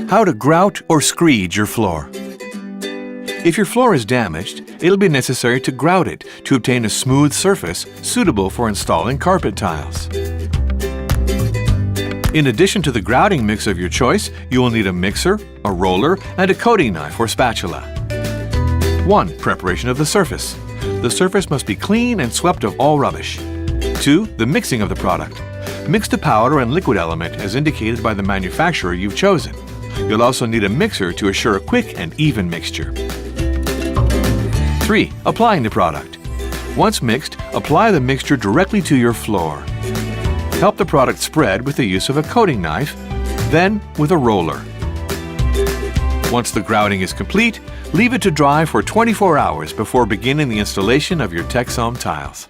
How to grout or screed your floor. If your floor is damaged, it'll be necessary to grout it to obtain a smooth surface suitable for installing carpet tiles. In addition to the grouting mix of your choice, you will need a mixer, a roller, and a coating knife or spatula. 1. Preparation of the surface. The surface must be clean and swept of all rubbish. 2. The mixing of the product. Mix the powder and liquid element as indicated by the manufacturer you've chosen. You'll also need a mixer to assure a quick and even mixture. 3. Applying the product. Once mixed, apply the mixture directly to your floor. Help the product spread with the use of a coating knife, then with a roller. Once the grouting is complete, leave it to dry for 24 hours before beginning the installation of your TecSOM tiles.